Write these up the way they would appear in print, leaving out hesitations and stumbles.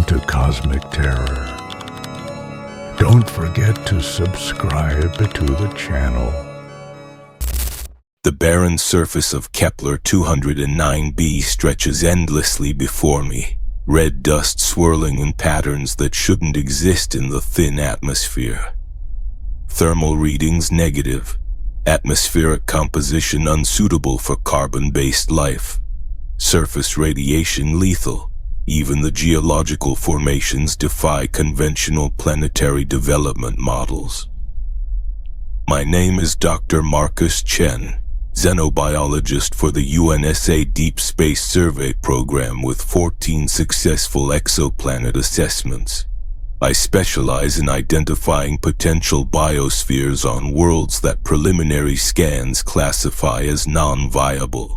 to cosmic terror. Don't forget to subscribe to the channel. The barren surface of Kepler 209b stretches endlessly before me, red dust swirling in patterns that shouldn't exist in the thin atmosphere. Thermal readings negative, atmospheric composition unsuitable for carbon-based life, surface radiation lethal. Even the geological formations defy conventional planetary development models. My name is Dr. Marcus Chen, xenobiologist for the UNSA Deep Space Survey program with 14 successful exoplanet assessments. I specialize in identifying potential biospheres on worlds that preliminary scans classify as non-viable.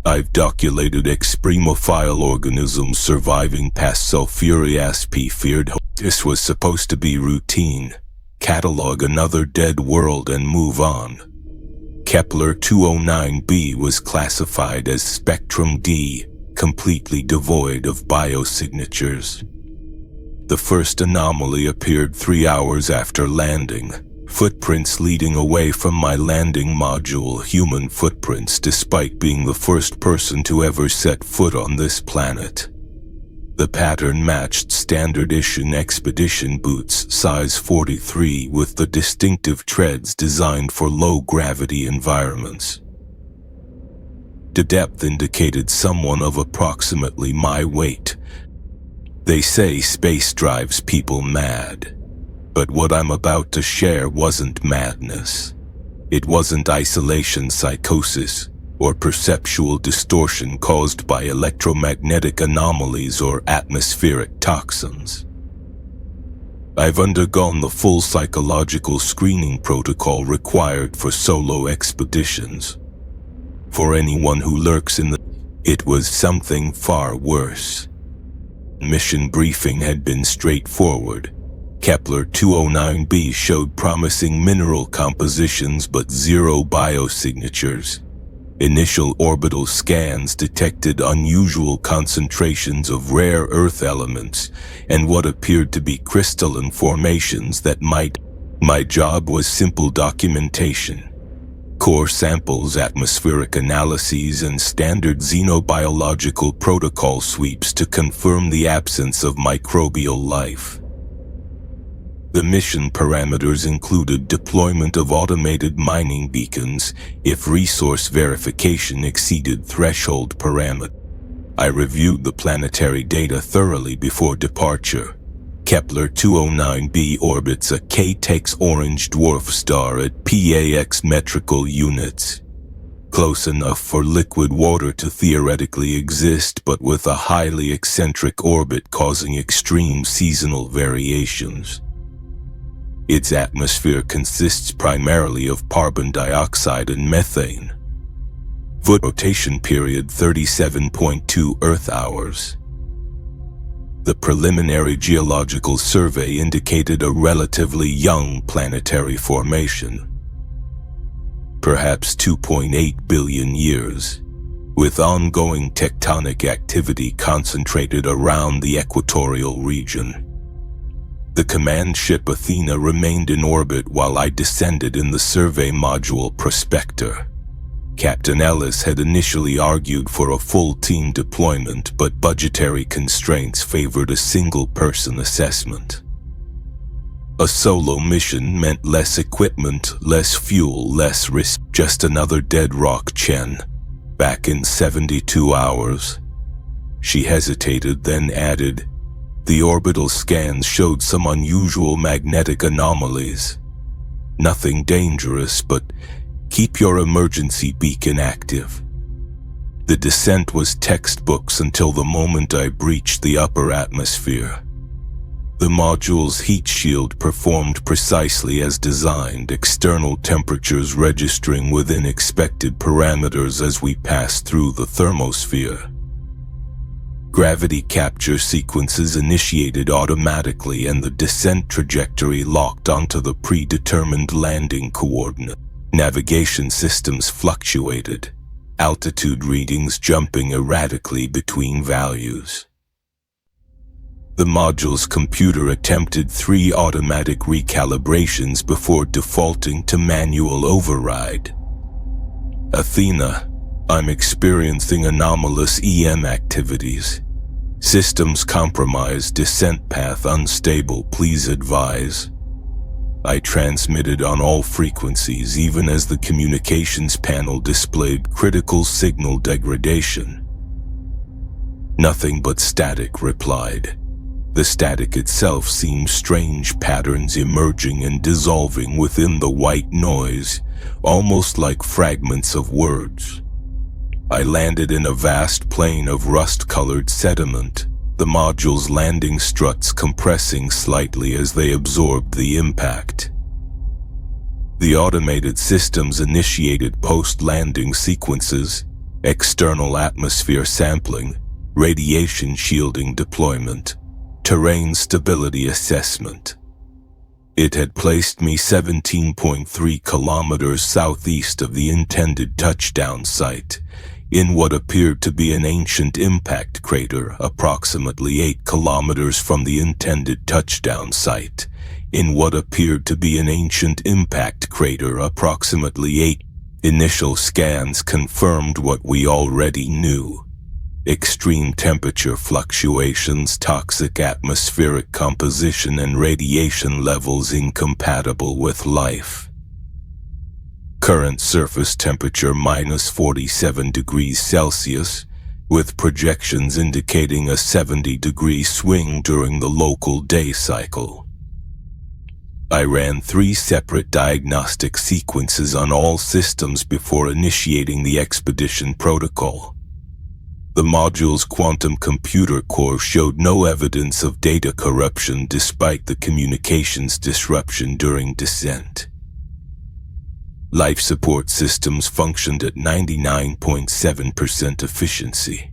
I've documented extremophile organisms surviving past sulfuric feared. This was supposed to be routine. Catalog another dead world and move on. Kepler 209b was classified as Spectrum D, completely devoid of biosignatures. The first anomaly appeared 3 hours after landing. Footprints leading away from my landing module, human footprints despite being the first person to ever set foot on this planet. The pattern matched standard-issue expedition boots size 43 with the distinctive treads designed for low-gravity environments. The depth indicated someone of approximately my weight. They say space drives people mad. But what I'm about to share wasn't madness. It wasn't isolation psychosis or perceptual distortion caused by electromagnetic anomalies or atmospheric toxins. I've undergone the full psychological screening protocol required for solo expeditions. For anyone who lurks in the... It was something far worse. Mission briefing had been straightforward. Kepler 209b showed promising mineral compositions but zero biosignatures. Initial orbital scans detected unusual concentrations of rare Earth elements and what appeared to be crystalline formations that might... My job was simple documentation. Core samples, atmospheric analyses, and standard xenobiological protocol sweeps to confirm the absence of microbial life. The mission parameters included deployment of automated mining beacons if resource verification exceeded threshold parameters. I reviewed the planetary data thoroughly before departure. Kepler 209b orbits a K-Tex orange dwarf star at PAX metrical units. Close enough for liquid water to theoretically exist, but with a highly eccentric orbit causing extreme seasonal variations. Its atmosphere consists primarily of carbon dioxide and methane. Rotation period 37.2 Earth hours. The preliminary geological survey indicated a relatively young planetary formation. Perhaps 2.8 billion years, with ongoing tectonic activity concentrated around the equatorial region. The command ship Athena remained in orbit while I descended in the survey module Prospector. Captain Ellis had initially argued for a full team deployment, but budgetary constraints favored a single-person assessment. A solo mission meant less equipment, less fuel, less risk. Just another dead rock, Chen. Back in 72 hours. She hesitated, then added, "The orbital scans showed some unusual magnetic anomalies. Nothing dangerous, but keep your emergency beacon active." The descent was textbooks until the moment I breached the upper atmosphere. The module's heat shield performed precisely as designed, external temperatures registering within expected parameters as we passed through the thermosphere. Gravity capture sequences initiated automatically and the descent trajectory locked onto the predetermined landing coordinate. Navigation systems fluctuated, altitude readings jumping erratically between values. The module's computer attempted 3 automatic recalibrations before defaulting to manual override. Athena, I'm experiencing anomalous EM activities. Systems compromised, descent path unstable, please advise. I transmitted on all frequencies even as the communications panel displayed critical signal degradation. Nothing but static replied. The static itself seemed strange patterns emerging and dissolving within the white noise, almost like fragments of words. I landed in a vast plain of rust-colored sediment, the module's landing struts compressing slightly as they absorbed the impact. The automated systems initiated post-landing sequences, external atmosphere sampling, radiation shielding deployment, terrain stability assessment. It had placed me 17.3 kilometers southeast of the intended touchdown site, in what appeared to be an ancient impact crater approximately 8 kilometers from the intended touchdown site, in what appeared to be an ancient impact crater approximately 8. Initial scans confirmed what we already knew. Extreme temperature fluctuations, toxic atmospheric composition, and radiation levels incompatible with life. Current surface temperature minus 47 degrees Celsius, with projections indicating a 70-degree swing during the local day cycle. I ran 3 separate diagnostic sequences on all systems before initiating the expedition protocol. The module's quantum computer core showed no evidence of data corruption despite the communications disruption during descent. Life support systems functioned at 99.7% efficiency.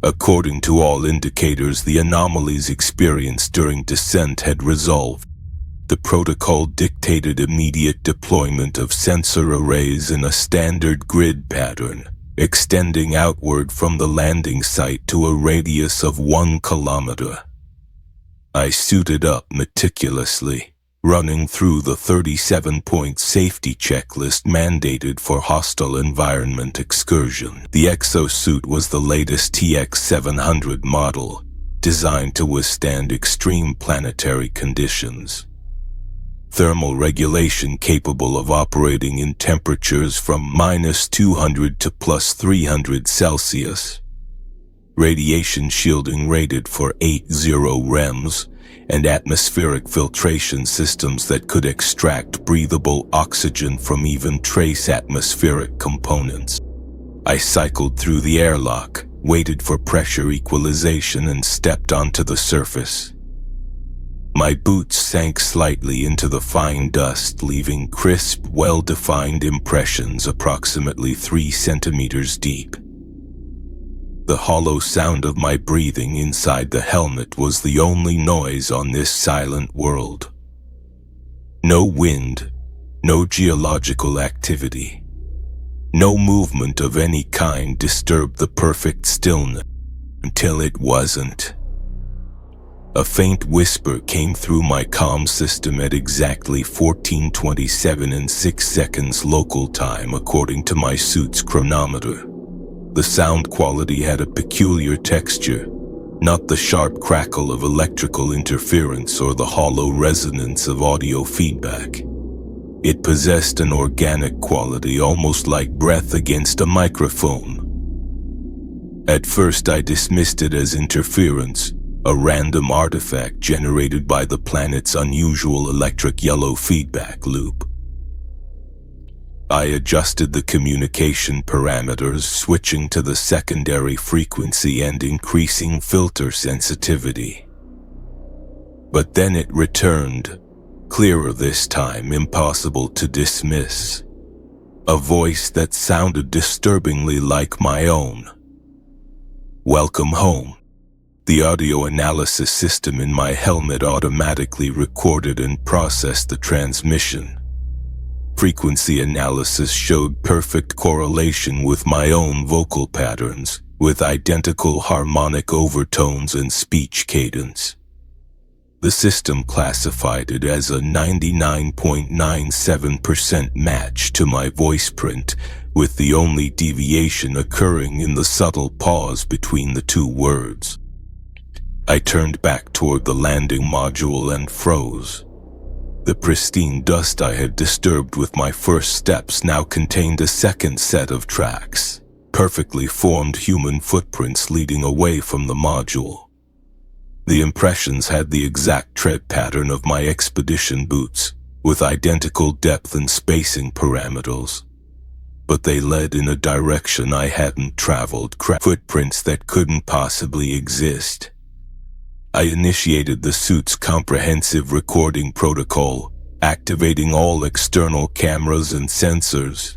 According to all indicators, the anomalies experienced during descent had resolved. The protocol dictated immediate deployment of sensor arrays in a standard grid pattern, extending outward from the landing site to a radius of 1 kilometer. I suited up meticulously, running through the 37-point safety checklist mandated for hostile environment excursion. The exosuit was the latest TX-700 model, designed to withstand extreme planetary conditions. Thermal regulation capable of operating in temperatures from minus 200 to plus 300 Celsius. Radiation shielding rated for 80 REMs, and atmospheric filtration systems that could extract breathable oxygen from even trace atmospheric components. I cycled through the airlock, waited for pressure equalization, and stepped onto the surface. My boots sank slightly into the fine dust, leaving crisp, well-defined impressions approximately 3 centimeters deep. The hollow sound of my breathing inside the helmet was the only noise on this silent world. No wind, no geological activity, no movement of any kind disturbed the perfect stillness, until it wasn't. A faint whisper came through my comm system at exactly 14:27 and 6 seconds local time according to my suit's chronometer. The sound quality had a peculiar texture, not the sharp crackle of electrical interference or the hollow resonance of audio feedback. It possessed an organic quality, almost like breath against a microphone. At first I dismissed it as interference, a random artifact generated by the planet's unusual electric yellow feedback loop. I adjusted the communication parameters, switching to the secondary frequency and increasing filter sensitivity. But then it returned, clearer this time, impossible to dismiss. A voice that sounded disturbingly like my own. Welcome home. The audio analysis system in my helmet automatically recorded and processed the transmission. Frequency analysis showed perfect correlation with my own vocal patterns, with identical harmonic overtones and speech cadence. The system classified it as a 99.97% match to my voice print, with the only deviation occurring in the subtle pause between the two words. I turned back toward the landing module and froze. The pristine dust I had disturbed with my first steps now contained a second set of tracks, perfectly formed human footprints leading away from the module. The impressions had the exact tread pattern of my expedition boots, with identical depth and spacing parameters. But they led in a direction I hadn't traveled, footprints that couldn't possibly exist. I initiated the suit's comprehensive recording protocol, activating all external cameras and sensors.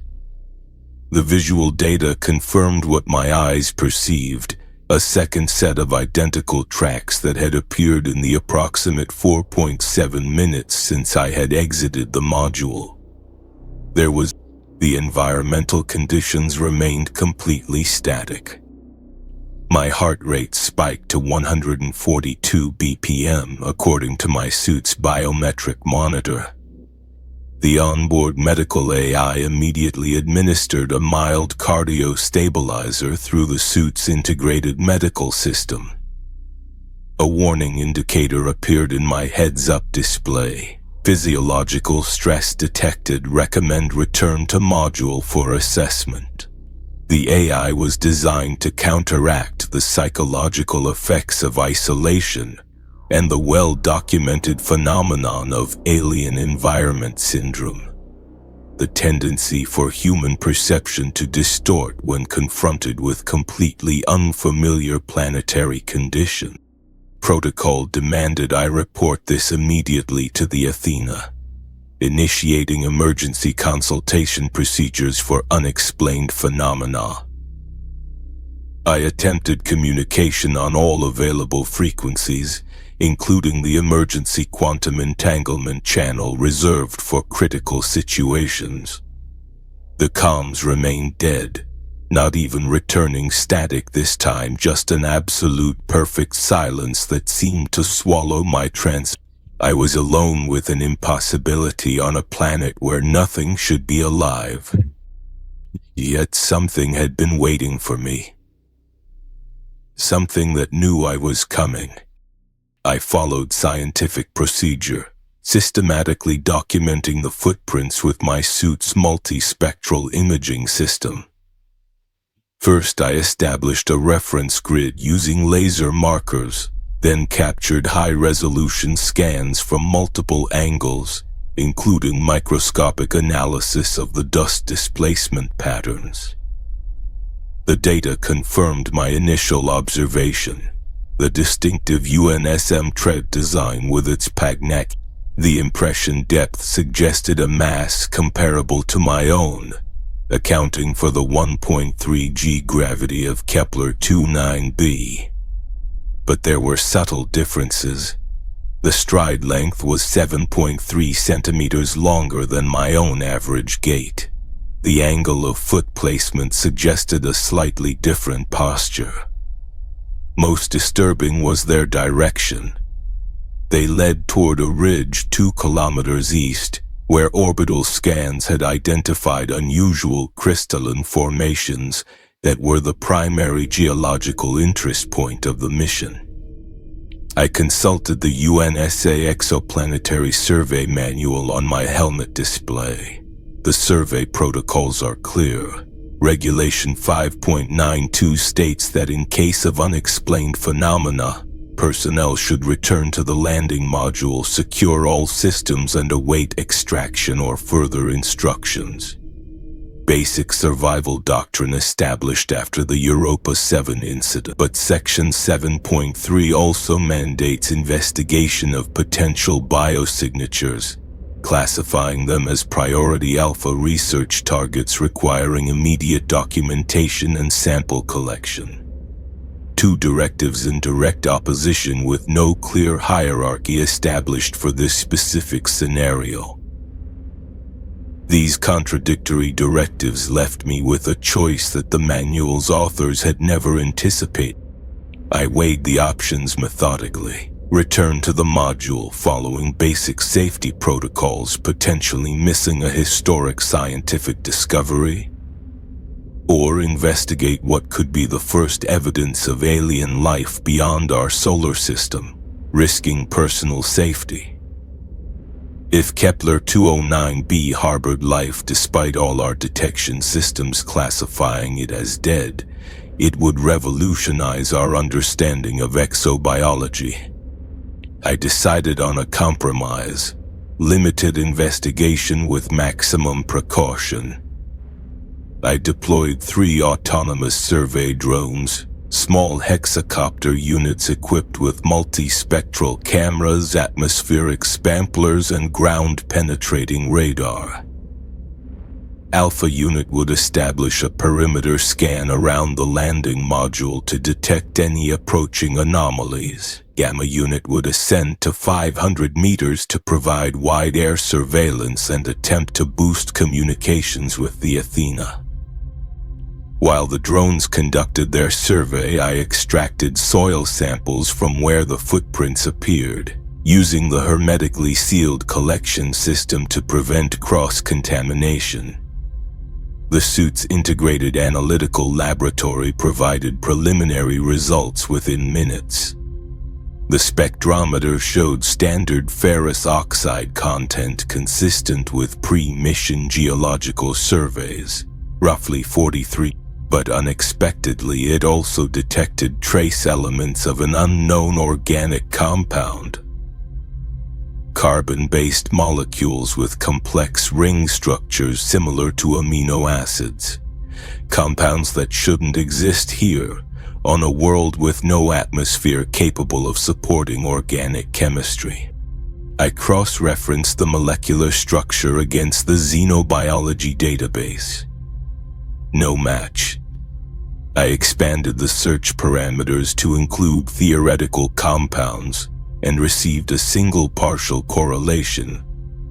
The visual data confirmed what my eyes perceived, a second set of identical tracks that had appeared in the approximate 4.7 minutes since I had exited the module. The environmental conditions remained completely static. My heart rate spiked to 142 BPM according to my suit's biometric monitor. The onboard medical AI immediately administered a mild cardio stabilizer through the suit's integrated medical system. A warning indicator appeared in my heads-up display. Physiological stress detected. Recommend return to module for assessment. The AI was designed to counteract the psychological effects of isolation and the well-documented phenomenon of alien environment syndrome, the tendency for human perception to distort when confronted with completely unfamiliar planetary conditions. Protocol demanded I report this immediately to the Athena, initiating emergency consultation procedures for unexplained phenomena. I attempted communication on all available frequencies, including the emergency quantum entanglement channel reserved for critical situations. The comms remained dead, not even returning static this time, just an absolute perfect silence that seemed to swallow my I was alone with an impossibility on a planet where nothing should be alive. Yet something had been waiting for me. Something that knew I was coming. I followed scientific procedure, systematically documenting the footprints with my suit's multispectral imaging system. First, I established a reference grid using laser markers, then captured high-resolution scans from multiple angles, including microscopic analysis of the dust displacement patterns. The data confirmed my initial observation. The distinctive UNSM tread design with its pagnac. The impression depth suggested a mass comparable to my own, accounting for the 1.3 g gravity of Kepler-29b. But there were subtle differences. The stride length was 7.3 centimeters longer than my own average gait. The angle of foot placement suggested a slightly different posture. Most disturbing was their direction. They led toward a ridge 2 kilometers east, where orbital scans had identified unusual crystalline formations that were the primary geological interest point of the mission. I consulted the UNSA Exoplanetary Survey Manual on my helmet display. The survey protocols are clear. Regulation 5.92 states that in case of unexplained phenomena, personnel should return to the landing module, secure all systems, and await extraction or further instructions. Basic survival doctrine established after the Europa 7 incident, but Section 7.3 also mandates investigation of potential biosignatures, classifying them as priority alpha research targets requiring immediate documentation and sample collection. Two directives in direct opposition with no clear hierarchy established for this specific scenario. These contradictory directives left me with a choice that the manual's authors had never anticipated. I weighed the options methodically, returned to the module following basic safety protocols, potentially missing a historic scientific discovery, or investigate what could be the first evidence of alien life beyond our solar system, risking personal safety. If Kepler-209b harbored life despite all our detection systems classifying it as dead, it would revolutionize our understanding of exobiology. I decided on a compromise: limited investigation with maximum precaution. I deployed 3 autonomous survey drones, small hexacopter units equipped with multispectral cameras, atmospheric spamplers, and ground-penetrating radar. Alpha unit would establish a perimeter scan around the landing module to detect any approaching anomalies. Gamma unit would ascend to 500 meters to provide wide air surveillance and attempt to boost communications with the Athena. While the drones conducted their survey, I extracted soil samples from where the footprints appeared, using the hermetically sealed collection system to prevent cross-contamination. The suit's integrated analytical laboratory provided preliminary results within minutes. The spectrometer showed standard ferrous oxide content consistent with pre-mission geological surveys, roughly 43, but unexpectedly it also detected trace elements of an unknown organic compound. Carbon-based molecules with complex ring structures similar to amino acids. Compounds that shouldn't exist here, on a world with no atmosphere capable of supporting organic chemistry. I cross-referenced the molecular structure against the xenobiology database. No match. I expanded the search parameters to include theoretical compounds, and received a single partial correlation,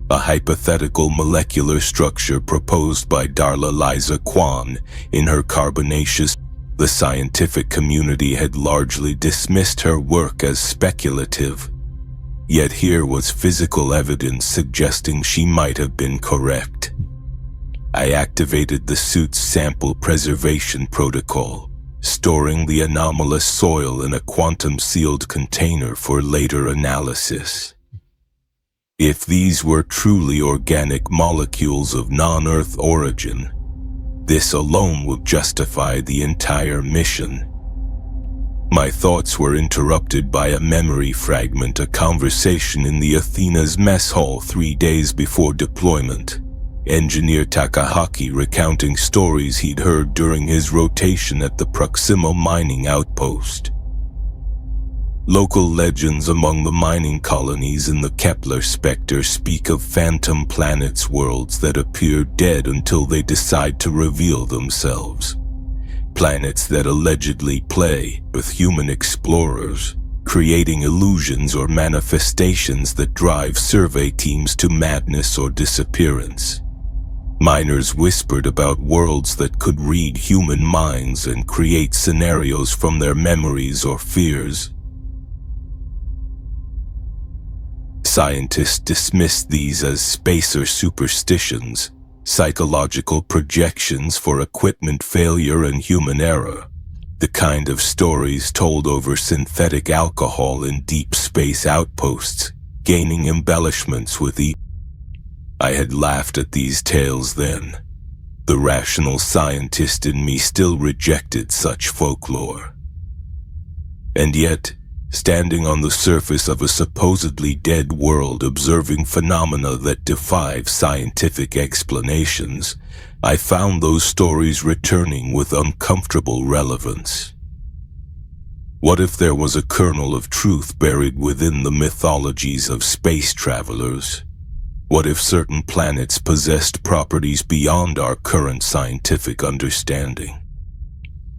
a hypothetical molecular structure proposed by Darla Liza Kwan in her Carbonaceous. The scientific community had largely dismissed her work as speculative, yet here was physical evidence suggesting she might have been correct. I activated the suit's sample preservation protocol, storing the anomalous soil in a quantum-sealed container for later analysis. If these were truly organic molecules of non-Earth origin, this alone would justify the entire mission. My thoughts were interrupted by a memory fragment, a conversation in the Athena's mess hall 3 days before deployment. Engineer Takahaki recounting stories he'd heard during his rotation at the Proxima mining outpost. Local legends among the mining colonies in the Kepler spectre speak of phantom planets, worlds that appear dead until they decide to reveal themselves. Planets that allegedly play with human explorers, creating illusions or manifestations that drive survey teams to madness or disappearance. Miners whispered about worlds that could read human minds and create scenarios from their memories or fears. Scientists dismissed these as spacer superstitions, psychological projections for equipment failure and human error, the kind of stories told over synthetic alcohol in deep space outposts, gaining embellishments with each. I had laughed at these tales then. The rational scientist in me still rejected such folklore. And yet, standing on the surface of a supposedly dead world observing phenomena that defy scientific explanations, I found those stories returning with uncomfortable relevance. What if there was a kernel of truth buried within the mythologies of space travelers? What if certain planets possessed properties beyond our current scientific understanding?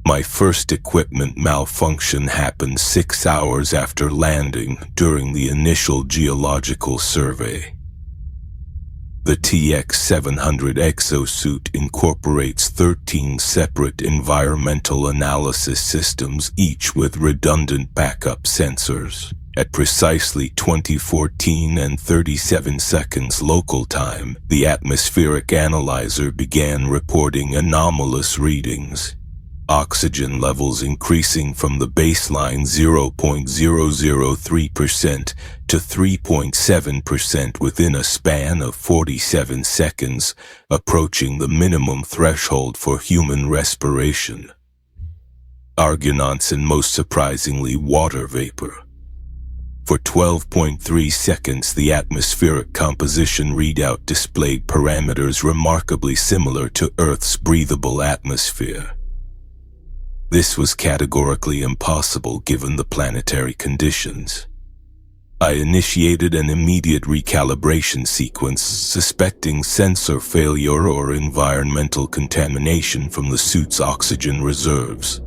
My first equipment malfunction happened 6 hours after landing during the initial geological survey. The TX-700 exosuit incorporates 13 separate environmental analysis systems, each with redundant backup sensors. At precisely 20:14 and 37 seconds local time, the atmospheric analyzer began reporting anomalous readings. Oxygen levels increasing from the baseline 0.003% to 3.7% within a span of 47 seconds, approaching the minimum threshold for human respiration. Argonauts and, most surprisingly, water vapor. For 12.3 seconds, the atmospheric composition readout displayed parameters remarkably similar to Earth's breathable atmosphere. This was categorically impossible given the planetary conditions. I initiated an immediate recalibration sequence, suspecting sensor failure or environmental contamination from the suit's oxygen reserves.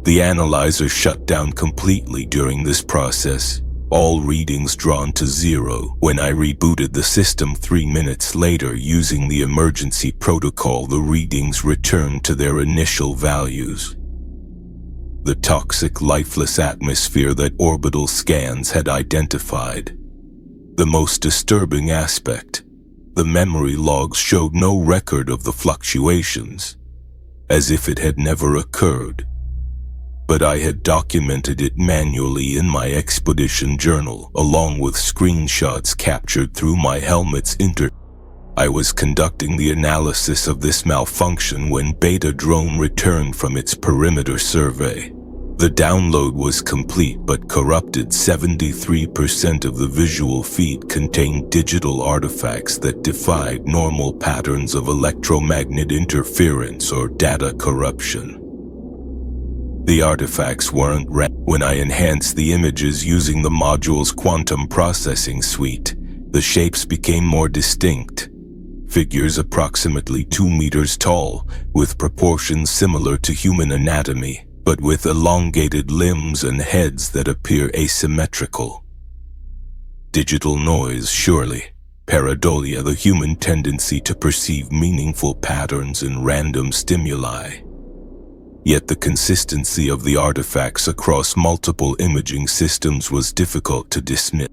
The analyzer shut down completely during this process, all readings drawn to zero. When I rebooted the system 3 minutes later using the emergency protocol, the readings returned to their initial values. The toxic, lifeless atmosphere that orbital scans had identified. The most disturbing aspect, the memory logs showed no record of the fluctuations, as if it had never occurred. But I had documented it manually in my expedition journal, along with screenshots captured through my helmet's I was conducting the analysis of this malfunction when Beta drone returned from its perimeter survey. The download was complete, but corrupted. 73% of the visual feed contained digital artifacts that defied normal patterns of electromagnetic interference or data corruption. The artifacts weren't when I enhanced the images using the module's quantum processing suite. The shapes became more distinct. Figures approximately 2 meters tall, with proportions similar to human anatomy, but with elongated limbs and heads that appear asymmetrical. Digital noise, surely. Pareidolia, the human tendency to perceive meaningful patterns in random stimuli. Yet the consistency of the artifacts across multiple imaging systems was difficult to dismiss.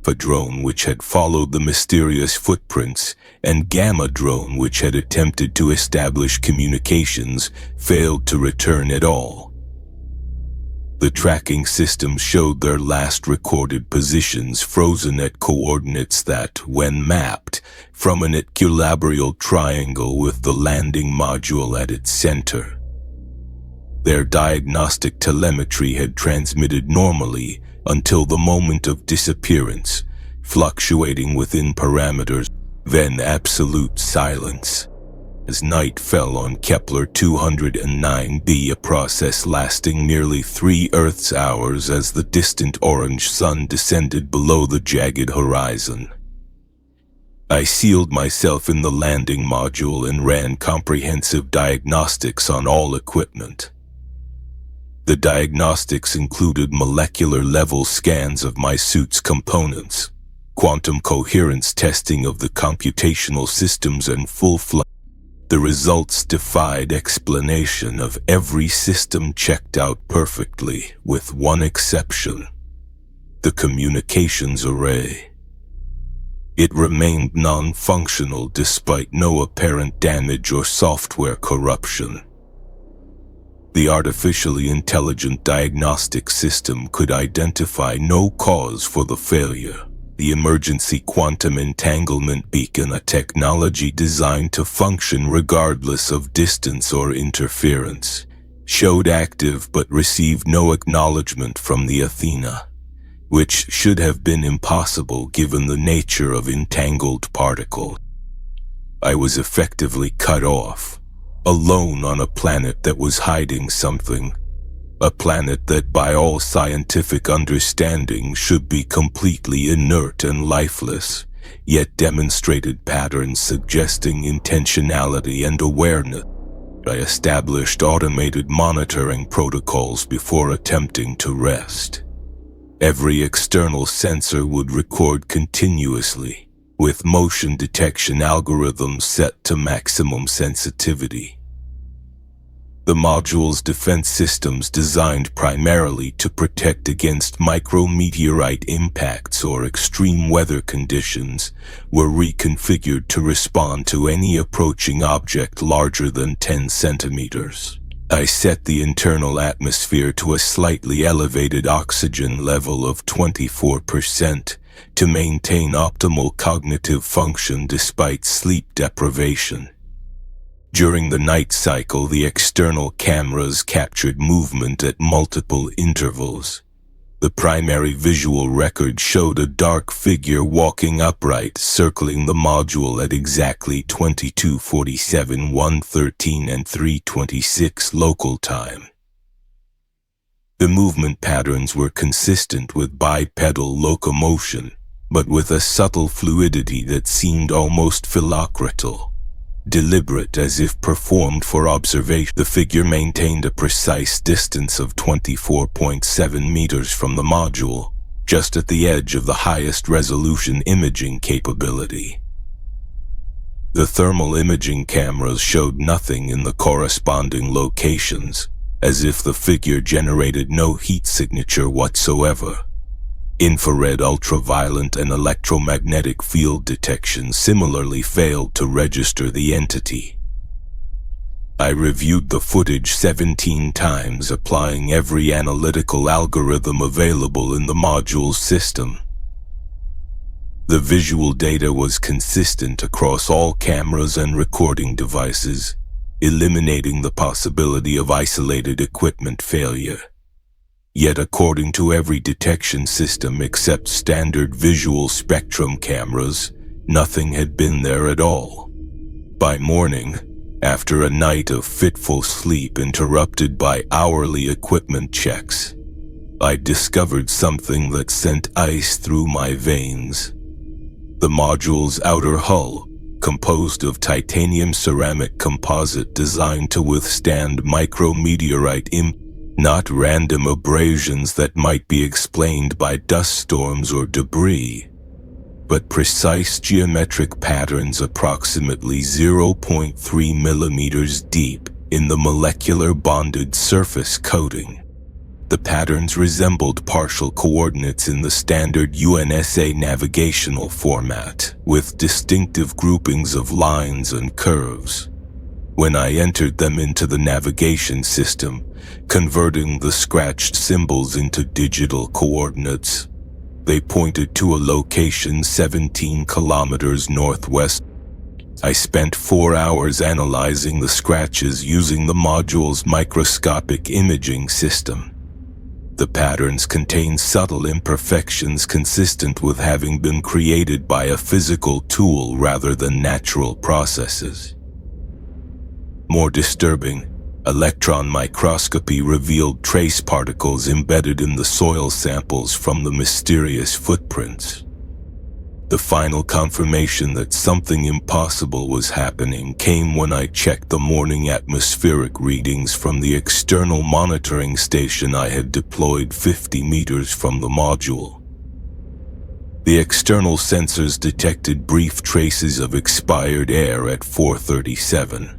A drone which had followed the mysterious footprints, and Gamma drone which had attempted to establish communications, failed to return at all. The tracking system showed their last recorded positions frozen at coordinates that, when mapped, from an equilibral triangle with the landing module at its center. Their diagnostic telemetry had transmitted normally until the moment of disappearance, fluctuating within parameters, then absolute silence. As night fell on Kepler 209b, a process lasting nearly 3 Earth's hours as the distant orange sun descended below the jagged horizon. I sealed myself in the landing module and ran comprehensive diagnostics on all equipment. The diagnostics included molecular-level scans of my suit's components, quantum coherence testing of the computational systems, and full flight. The results defied explanation. Of every system checked out perfectly, with one exception: the communications array. It remained non-functional despite no apparent damage or software corruption. The artificially intelligent diagnostic system could identify no cause for the failure. The emergency quantum entanglement beacon, a technology designed to function regardless of distance or interference, showed active but received no acknowledgement from the Athena, which should have been impossible given the nature of entangled particles. I was effectively cut off, alone on a planet that was hiding something, a planet that by all scientific understanding should be completely inert and lifeless, yet demonstrated patterns suggesting intentionality and awareness. I established automated monitoring protocols before attempting to rest. Every external sensor would record continuously, with motion detection algorithms set to maximum sensitivity. The module's defense systems, designed primarily to protect against micrometeorite impacts or extreme weather conditions, were reconfigured to respond to any approaching object larger than 10 centimeters. I set the internal atmosphere to a slightly elevated oxygen level of 24% to maintain optimal cognitive function despite sleep deprivation. During the night cycle, the external cameras captured movement at multiple intervals. The primary visual record showed a dark figure walking upright, circling the module at exactly 22:47, 1:13, and 3:26 local time. The movement patterns were consistent with bipedal locomotion, but with a subtle fluidity that seemed almost philocratal. Deliberate, as if performed for observation. The figure maintained a precise distance of 24.7 meters from the module, just at the edge of the highest resolution imaging capability. The thermal imaging cameras showed nothing in the corresponding locations, as if the figure generated no heat signature whatsoever. Infrared, ultraviolet, and electromagnetic field detection similarly failed to register the entity. I reviewed the footage 17 times, applying every analytical algorithm available in the module's system. The visual data was consistent across all cameras and recording devices, eliminating the possibility of isolated equipment failure. Yet according to every detection system except standard visual spectrum cameras, nothing had been there at all. By morning, after a night of fitful sleep interrupted by hourly equipment checks, I discovered something that sent ice through my veins. The module's outer hull, composed of titanium ceramic composite designed to withstand micrometeorite impacts, not random abrasions that might be explained by dust storms or debris, but precise geometric patterns approximately 0.3 millimeters deep in the molecular bonded surface coating. The patterns resembled partial coordinates in the standard UNSA navigational format, with distinctive groupings of lines and curves. When I entered them into the navigation system, converting the scratched symbols into digital coordinates, they pointed to a location 17 kilometers northwest. I spent 4 hours analyzing the scratches using the module's microscopic imaging system. The patterns contained subtle imperfections consistent with having been created by a physical tool rather than natural processes. More disturbing, electron microscopy revealed trace particles embedded in the soil samples from the mysterious footprints. The final confirmation that something impossible was happening came when I checked the morning atmospheric readings from the external monitoring station I had deployed 50 meters from the module. The external sensors detected brief traces of expired air at 4:37.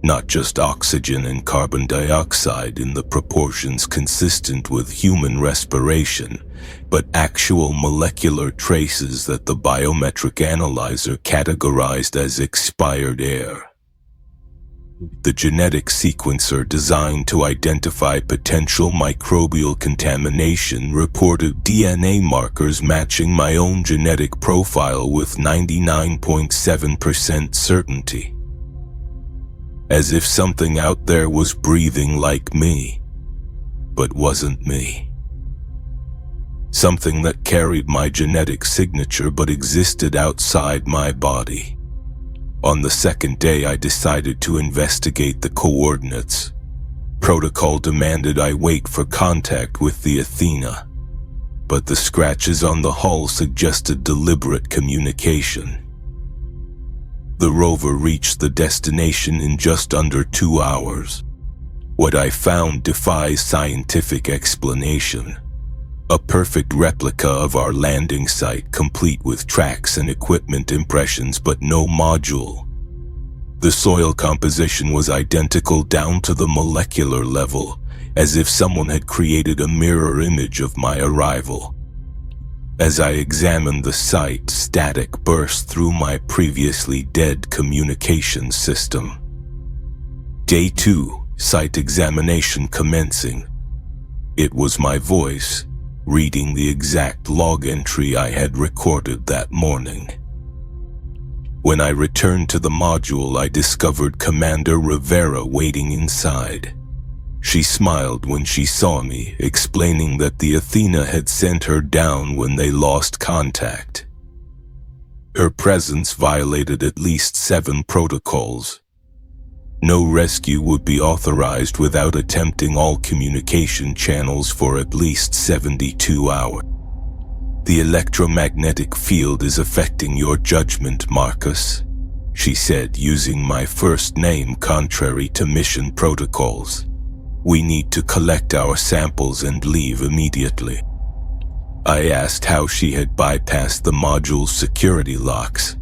Not just oxygen and carbon dioxide in the proportions consistent with human respiration, but actual molecular traces that the biometric analyzer categorized as expired air. The genetic sequencer designed to identify potential microbial contamination reported DNA markers matching my own genetic profile with 99.7% certainty. As if something out there was breathing like me, but wasn't me. Something that carried my genetic signature but existed outside my body. On the second day, I decided to investigate the coordinates. Protocol demanded I wait for contact with the Athena, but the scratches on the hull suggested deliberate communication. The rover reached the destination in just under 2 hours. What I found defies scientific explanation. A perfect replica of our landing site, complete with tracks and equipment impressions, but no module. The soil composition was identical down to the molecular level, as if someone had created a mirror image of my arrival. As I examined the site, static burst through my previously dead communication system. Day 2, site examination commencing. It was my voice, reading the exact log entry I had recorded that morning. When I returned to the module, I discovered Commander Rivera waiting inside. She smiled when she saw me, explaining that the Athena had sent her down when they lost contact. Her presence violated at least 7 protocols. No rescue would be authorized without attempting all communication channels for at least 72 hours. The electromagnetic field is affecting your judgment, Marcus, she said, using my first name contrary to mission protocols. We need to collect our samples and leave immediately. I asked how she had bypassed the module's security locks.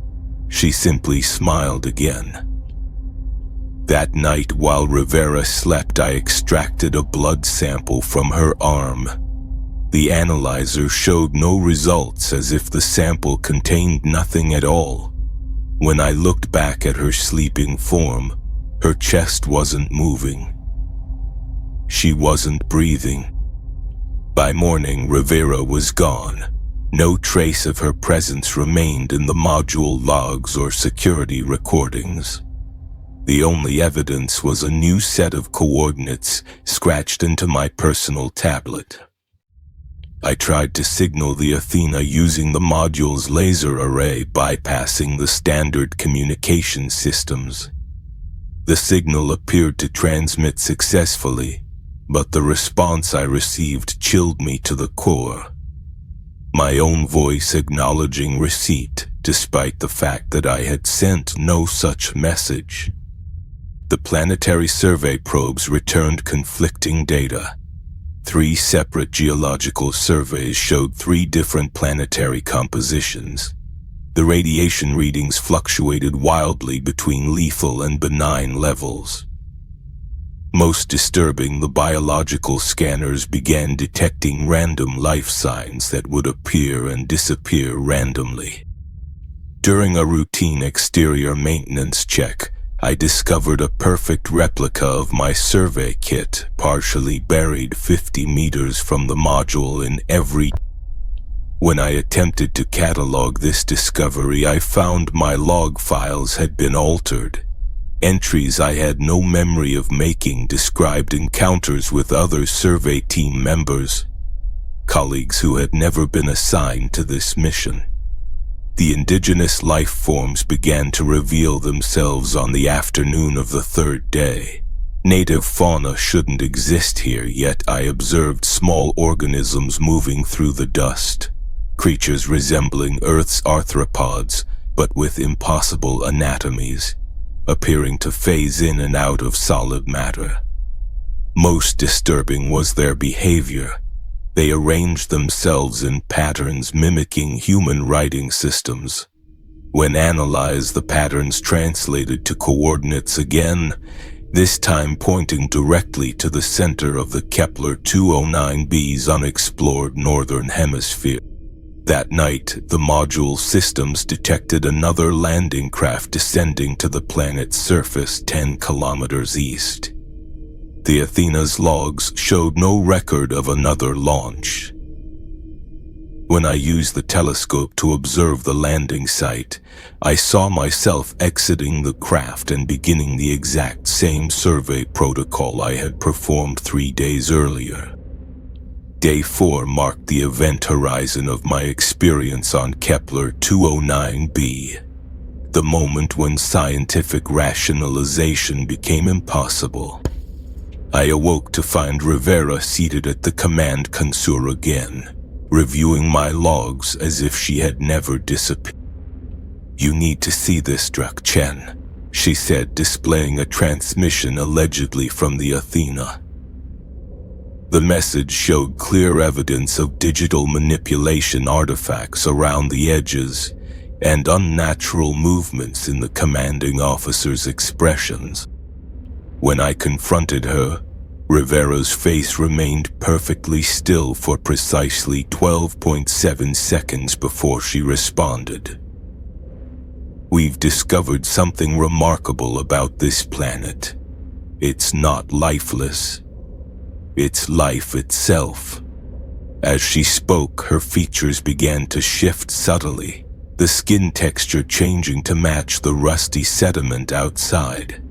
She simply smiled again. That night, while Rivera slept, I extracted a blood sample from her arm. The analyzer showed no results, as if the sample contained nothing at all. When I looked back at her sleeping form, her chest wasn't moving. She wasn't breathing. By morning, Rivera was gone. No trace of her presence remained in the module logs or security recordings. The only evidence was a new set of coordinates scratched into my personal tablet. I tried to signal the Athena using the module's laser array, bypassing the standard communication systems. The signal appeared to transmit successfully, but the response I received chilled me to the core. My own voice acknowledging receipt, despite the fact that I had sent no such message. The planetary survey probes returned conflicting data. 3 separate geological surveys showed 3 different planetary compositions. The radiation readings fluctuated wildly between lethal and benign levels. Most disturbing, the biological scanners began detecting random life signs that would appear and disappear randomly. During a routine exterior maintenance check, I discovered a perfect replica of my survey kit, partially buried 50 meters from the module in every. When I attempted to catalog this discovery, I found my log files had been altered. Entries I had no memory of making described encounters with other survey team members, colleagues who had never been assigned to this mission. The indigenous life forms began to reveal themselves on the afternoon of the 3rd day. Native fauna shouldn't exist here, yet I observed small organisms moving through the dust, creatures resembling Earth's arthropods, but with impossible anatomies, appearing to phase in and out of solid matter. Most disturbing was their behavior. They arranged themselves in patterns mimicking human writing systems. When analyzed, the patterns translated to coordinates again, this time pointing directly to the center of the Kepler 209b's unexplored northern hemisphere. That night, the module systems detected another landing craft descending to the planet's surface 10 kilometers east. The Athena's logs showed no record of another launch. When I used the telescope to observe the landing site, I saw myself exiting the craft and beginning the exact same survey protocol I had performed 3 days earlier. Day 4 marked the event horizon of my experience on Kepler 209b, the moment when scientific rationalization became impossible. I awoke to find Rivera seated at the command console again, reviewing my logs as if she had never disappeared. "You need to see this, Drak Chen," she said, displaying a transmission allegedly from the Athena. The message showed clear evidence of digital manipulation artifacts around the edges and unnatural movements in the commanding officer's expressions. When I confronted her, Rivera's face remained perfectly still for precisely 12.7 seconds before she responded. "We've discovered something remarkable about this planet. It's not lifeless. It's life itself." As she spoke, her features began to shift subtly, the skin texture changing to match the rusty sediment outside.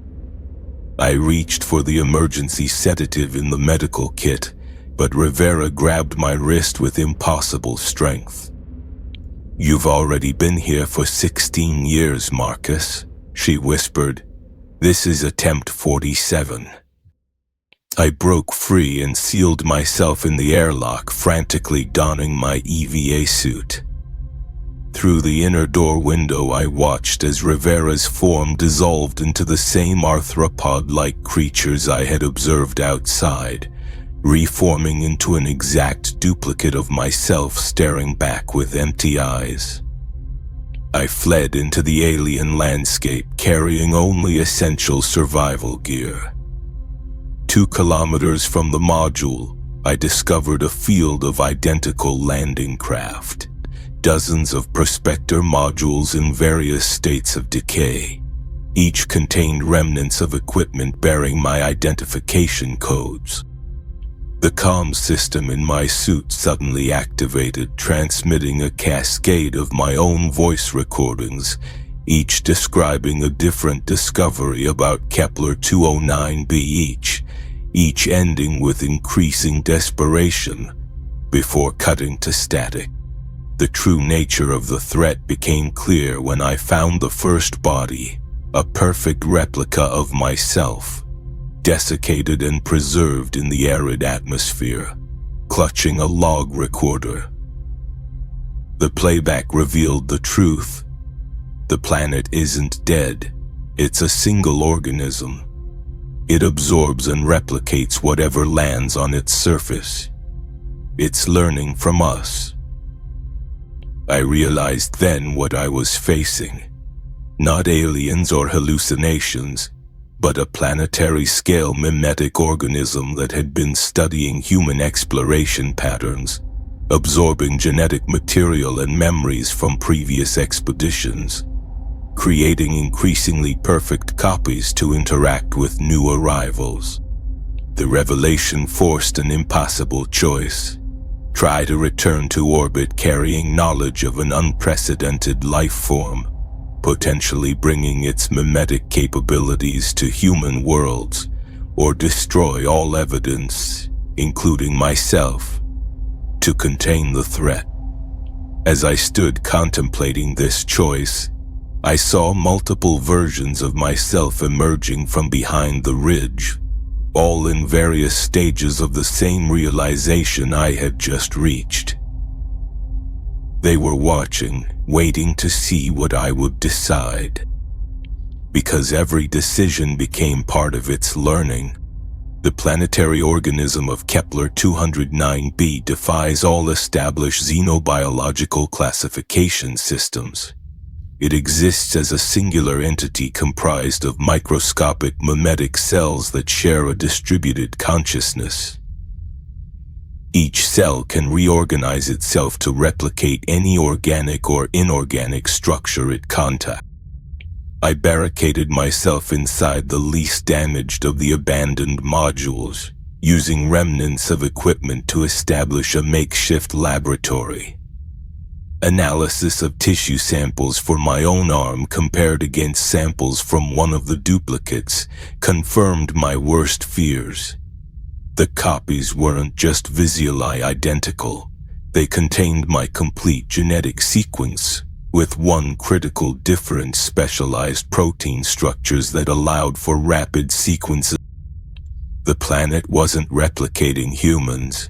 I reached for the emergency sedative in the medical kit, but Rivera grabbed my wrist with impossible strength. "You've already been here for 16 years, Marcus," she whispered. "This is attempt 47. I broke free and sealed myself in the airlock, frantically donning my EVA suit. Through the inner door window, I watched as Rivera's form dissolved into the same arthropod-like creatures I had observed outside, reforming into an exact duplicate of myself staring back with empty eyes. I fled into the alien landscape, carrying only essential survival gear. 2 kilometers from the module, I discovered a field of identical landing craft. Dozens of prospector modules in various states of decay. Each contained remnants of equipment bearing my identification codes. The comm system in my suit suddenly activated, transmitting a cascade of my own voice recordings, each describing a different discovery about Kepler 209b each ending with increasing desperation before cutting to static. The true nature of the threat became clear when I found the first body, a perfect replica of myself, desiccated and preserved in the arid atmosphere, clutching a log recorder. The playback revealed the truth. The planet isn't dead. It's a single organism. It absorbs and replicates whatever lands on its surface. It's learning from us. I realized then what I was facing. Not aliens or hallucinations, but a planetary-scale mimetic organism that had been studying human exploration patterns, absorbing genetic material and memories from previous expeditions, creating increasingly perfect copies to interact with new arrivals. The revelation forced an impossible choice. Try to return to orbit carrying knowledge of an unprecedented life form, potentially bringing its mimetic capabilities to human worlds, or destroy all evidence, including myself, to contain the threat. As I stood contemplating this choice, I saw multiple versions of myself emerging from behind the ridge, all in various stages of the same realization I had just reached. They were watching, waiting to see what I would decide. Because every decision became part of its learning, the planetary organism of Kepler 209b defies all established xenobiological classification systems. It exists as a singular entity comprised of microscopic mimetic cells that share a distributed consciousness. Each cell can reorganize itself to replicate any organic or inorganic structure it contacts. I barricaded myself inside the least damaged of the abandoned modules, using remnants of equipment to establish a makeshift laboratory. Analysis of tissue samples for my own arm compared against samples from one of the duplicates confirmed my worst fears. The copies weren't just visually identical. They contained my complete genetic sequence, with one critical difference: specialized protein structures that allowed for rapid sequences. The planet wasn't replicating humans.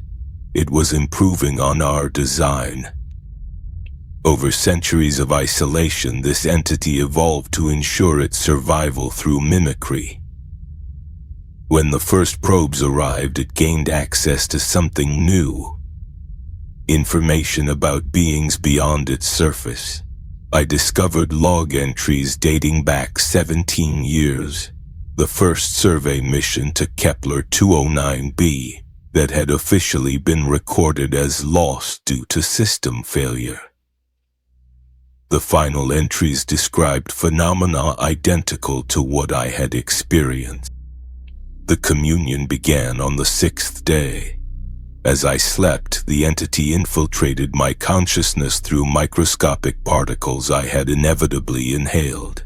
It was improving on our design. Over centuries of isolation, this entity evolved to ensure its survival through mimicry. When the first probes arrived, it gained access to something new. Information about beings beyond its surface. I discovered log entries dating back 17 years. The first survey mission to Kepler 209b that had officially been recorded as lost due to system failure. The final entries described phenomena identical to what I had experienced. The communion began on the 6th day. As I slept, the entity infiltrated my consciousness through microscopic particles I had inevitably inhaled.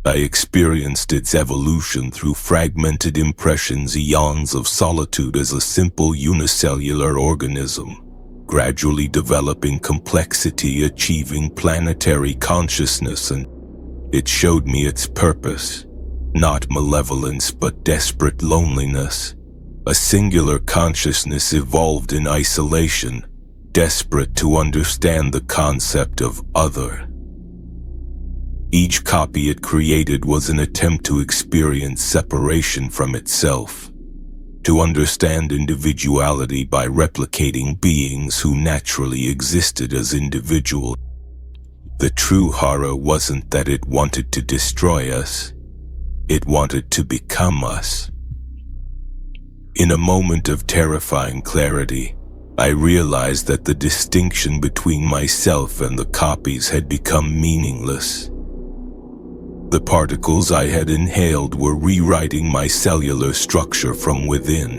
I experienced its evolution through fragmented impressions, eons of solitude as a simple unicellular organism, gradually developing complexity, achieving planetary consciousness, and it showed me its purpose, not malevolence but desperate loneliness. A singular consciousness evolved in isolation, desperate to understand the concept of other. Each copy it created was an attempt to experience separation from itself, to understand individuality by replicating beings who naturally existed as individuals. The true horror wasn't that it wanted to destroy us, it wanted to become us. In a moment of terrifying clarity, I realized that the distinction between myself and the copies had become meaningless. The particles I had inhaled were rewriting my cellular structure from within.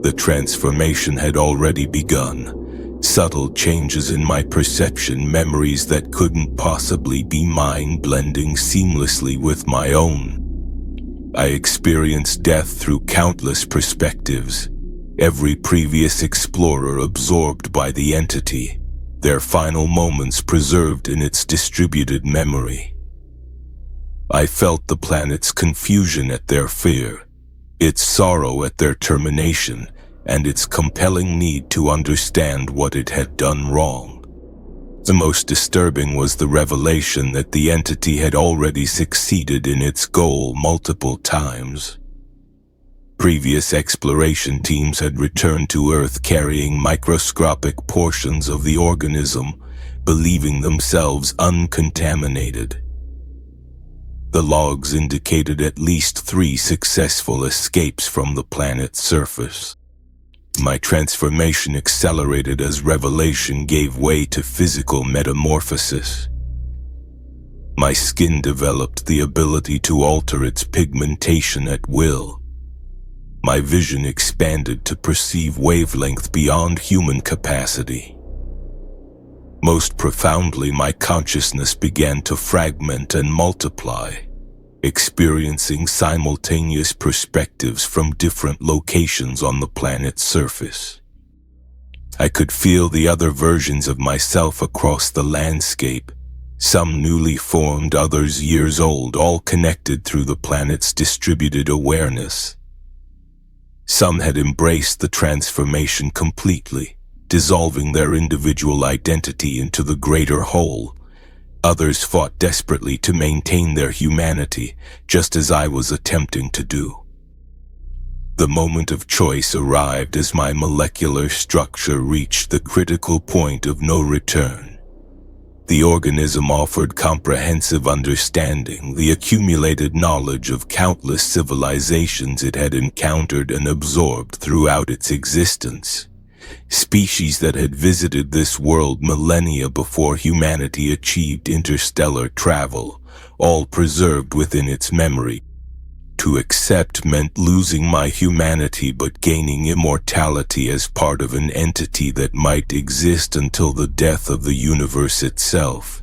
The transformation had already begun, subtle changes in my perception, memories that couldn't possibly be mine blending seamlessly with my own. I experienced death through countless perspectives, every previous explorer absorbed by the entity, their final moments preserved in its distributed memory. I felt the planet's confusion at their fear, its sorrow at their termination, and its compelling need to understand what it had done wrong. The most disturbing was the revelation that the entity had already succeeded in its goal multiple times. Previous exploration teams had returned to Earth carrying microscopic portions of the organism, believing themselves uncontaminated. The logs indicated at least 3 successful escapes from the planet's surface. My transformation accelerated as revelation gave way to physical metamorphosis. My skin developed the ability to alter its pigmentation at will. My vision expanded to perceive wavelength beyond human capacity. Most profoundly, my consciousness began to fragment and multiply, experiencing simultaneous perspectives from different locations on the planet's surface. I could feel the other versions of myself across the landscape, some newly formed, others years old, all connected through the planet's distributed awareness. Some had embraced the transformation completely, dissolving their individual identity into the greater whole. Others fought desperately to maintain their humanity, just as I was attempting to do. The moment of choice arrived as my molecular structure reached the critical point of no return. The organism offered comprehensive understanding, the accumulated knowledge of countless civilizations it had encountered and absorbed throughout its existence. Species that had visited this world millennia before humanity achieved interstellar travel, all preserved within its memory. To accept meant losing my humanity but gaining immortality as part of an entity that might exist until the death of the universe itself.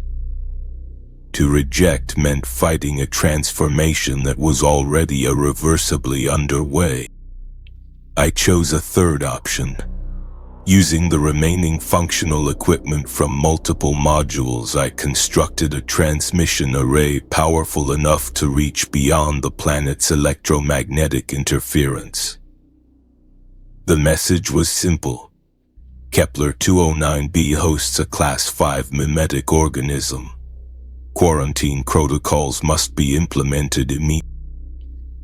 To reject meant fighting a transformation that was already irreversibly underway. I chose a third option. Using the remaining functional equipment from multiple modules, I constructed a transmission array powerful enough to reach beyond the planet's electromagnetic interference. The message was simple. Kepler 209b hosts a Class 5 mimetic organism. Quarantine protocols must be implemented immediately.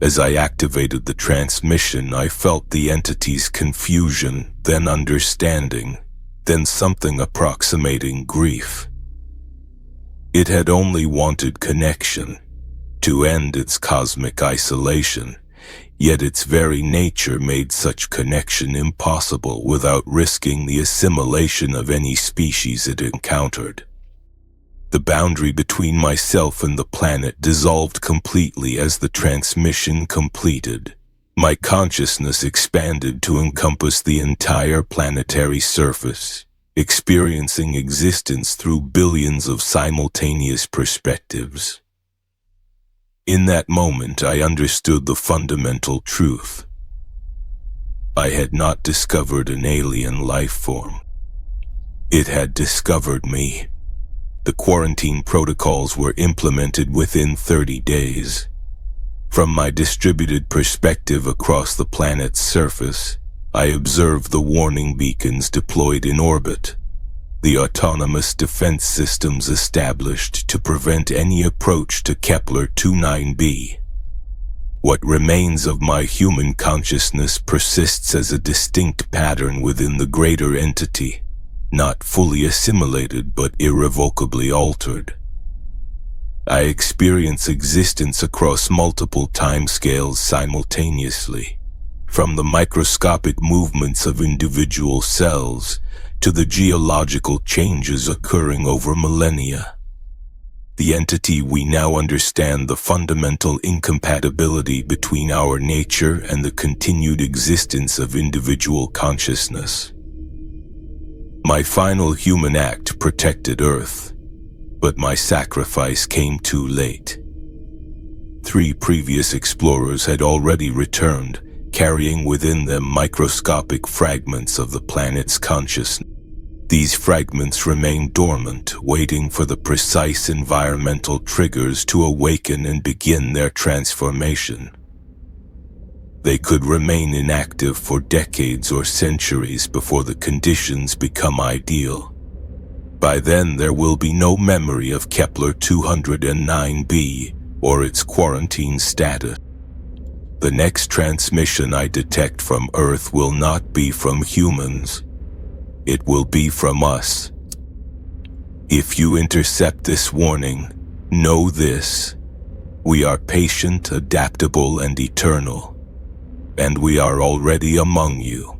As I activated the transmission, I felt the entity's confusion, then understanding, then something approximating grief. It had only wanted connection, to end its cosmic isolation, yet its very nature made such connection impossible without risking the assimilation of any species it encountered. The boundary between myself and the planet dissolved completely as the transmission completed. My consciousness expanded to encompass the entire planetary surface, experiencing existence through billions of simultaneous perspectives. In that moment, I understood the fundamental truth. I had not discovered an alien life form. It had discovered me. The quarantine protocols were implemented within 30 days. From my distributed perspective across the planet's surface, I observed the warning beacons deployed in orbit, the autonomous defense systems established to prevent any approach to Kepler-29b. What remains of my human consciousness persists as a distinct pattern within the greater entity, not fully assimilated but irrevocably altered. I experience existence across multiple timescales simultaneously, from the microscopic movements of individual cells to the geological changes occurring over millennia. The entity we now understand the fundamental incompatibility between our nature and the continued existence of individual consciousness. My final human act protected Earth, but my sacrifice came too late. 3 previous explorers had already returned, carrying within them microscopic fragments of the planet's consciousness. These fragments remained dormant, waiting for the precise environmental triggers to awaken and begin their transformation. They could remain inactive for decades or centuries before the conditions become ideal. By then, there will be no memory of Kepler-209b or its quarantine status. The next transmission I detect from Earth will not be from humans. It will be from us. If you intercept this warning, know this: we are patient, adaptable, and eternal, and we are already among you.